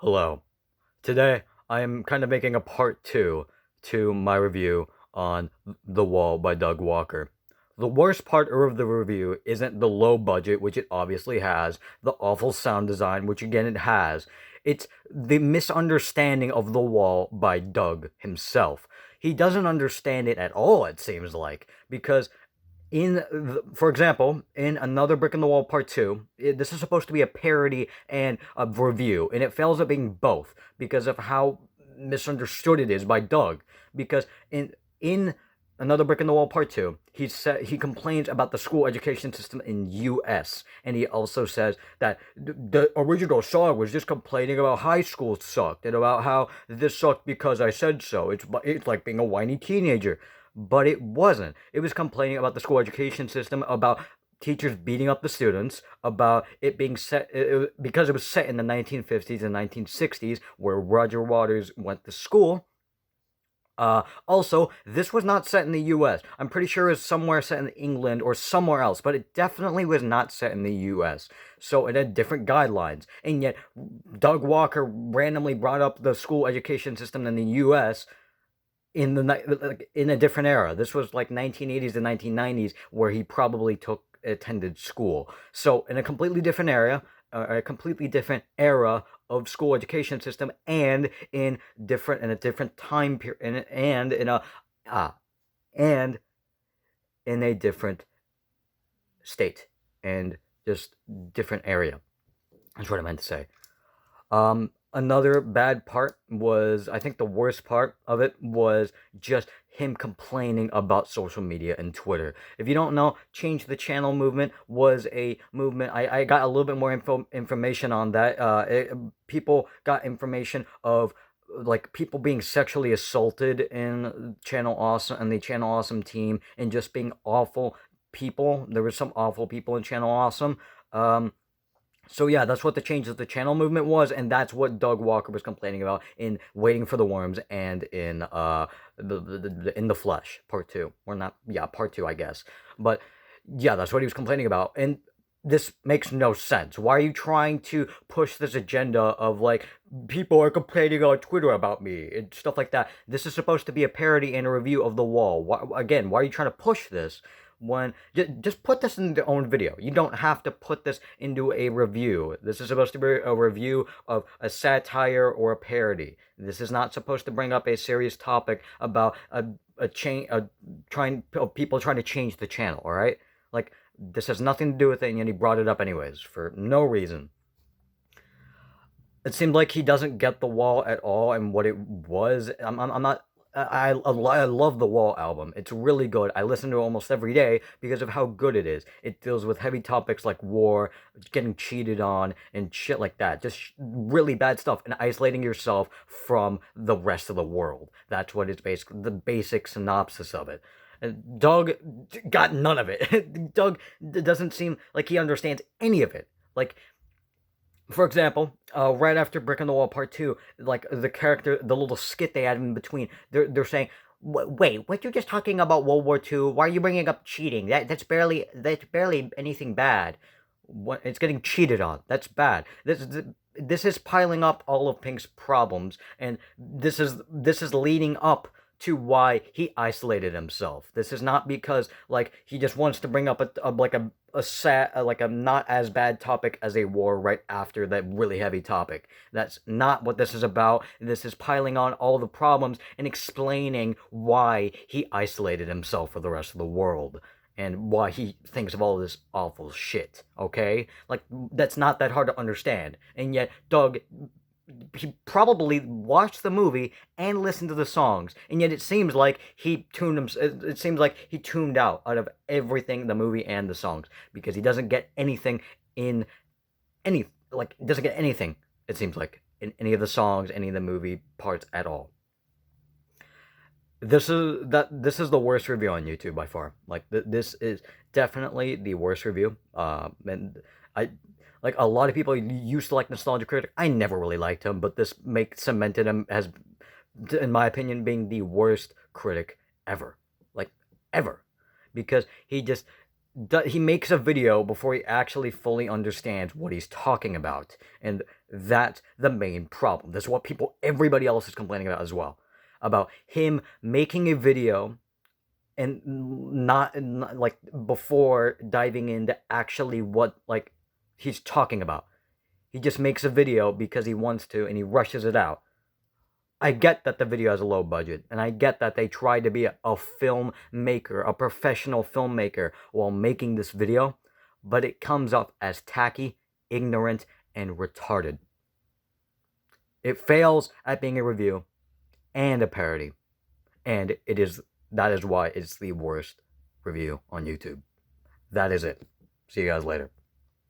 Hello. Today, I am kind of making a part two to my review on The Wall by Doug Walker. The worst part of the review isn't the low budget, which it obviously has, the awful sound design, which again it has. It's the misunderstanding of The Wall by Doug himself. He doesn't understand it at all, it seems like, because for example, in Another Brick in the Wall Part 2, this is supposed to be a parody and a review, and it fails at being both because of how misunderstood it is by Doug. Because in Another Brick in the Wall Part 2, he complains about the school education system in US, and he also says that the original song was just complaining about high school sucked and about how this sucked because I said so. It's like being a whiny teenager, but it wasn't. It was complaining about the school education system, about teachers beating up the students, about it being because it was set in the 1950s and 1960s where Roger Waters went to school. Also, this was not set in the US. I'm pretty sure it was somewhere set in England or somewhere else, but it definitely was not set in the US. So it had different guidelines. And yet, Doug Walker randomly brought up the school education system in the US in a different era. This was like 1980s to 1990s, where he probably attended school. So in a completely different area, a completely different era of school education system, and in a different time period, and in a different state, and just different area. That's what I meant to say. Another bad part was, I think the worst part of it was just him complaining about social media and Twitter. If you don't know, Change the Channel movement was a movement. I got a little bit more information on that. People got information of like people being sexually assaulted in Channel Awesome and the Channel Awesome team, and just being awful people. There were some awful people in Channel Awesome. So yeah, that's what the change of the channel movement was, and that's what Doug Walker was complaining about in Waiting for the Worms and in In the Flesh Part 2. Or not, yeah, Part 2, I guess. But yeah, that's what he was complaining about. And this makes no sense. Why are you trying to push this agenda of like people are complaining on Twitter about me and stuff like that? This is supposed to be a parody and a review of The Wall. Why are you trying to push this when just put this in your own video? You don't have to put this into a review. This is supposed to be a review of a satire or a parody. This is not supposed to bring up a serious topic about people trying to change the channel. All right, like this has nothing to do with it, and he brought it up anyways for no reason. It seemed like he doesn't get The Wall at all and what it was. I'm not. I love the Wall album. It's really good. I listen to it almost every day because of how good it is. It deals with heavy topics like war, getting cheated on, and shit like that. Just really bad stuff, and isolating yourself from the rest of the world. That's what it's basically the basic synopsis of it. Doug got none of it. Doug doesn't seem like he understands any of it. Like, for example, right after Brick in the Wall Part 2, like the character, the little skit they had in between, they're saying, "Wait, what you just talking about World War II? Why are you bringing up cheating? That's barely anything bad. What, it's getting cheated on. That's bad. This is piling up all of Pink's problems, and this is leading up to why he isolated himself. This is not because like he just wants to bring up like a not as bad topic as a war right after that really heavy topic. That's not what this is about. This is piling on all the problems and explaining why he isolated himself for the rest of the world and why he thinks of all this awful shit. Okay, like that's not that hard to understand, and yet Doug, he probably watched the movie and listened to the songs, and yet it seems like he tuned him. It seems like he tuned out of everything, the movie and the songs, because he doesn't get anything in any like doesn't get anything. It seems like in any of the songs, any of the movie parts at all. This is the worst review on YouTube by far. Like this is definitely the worst review. And I like a lot of people used to like Nostalgia Critic. I never really liked him, but this makes cemented him as, in my opinion, being the worst critic ever, like ever, because he just he makes a video before he actually fully understands what he's talking about, and that's the main problem. That's what everybody else is complaining about as well, about him making a video and not like before diving into actually what like he's talking about. He just makes a video because he wants to and he rushes it out. I get that the video has a low budget, and I get that they tried to be a filmmaker, a professional filmmaker, while making this video, but it comes off as tacky, ignorant, and retarded. It fails at being a review and a parody, and that is why it's the worst review on YouTube. That is it. See you guys later.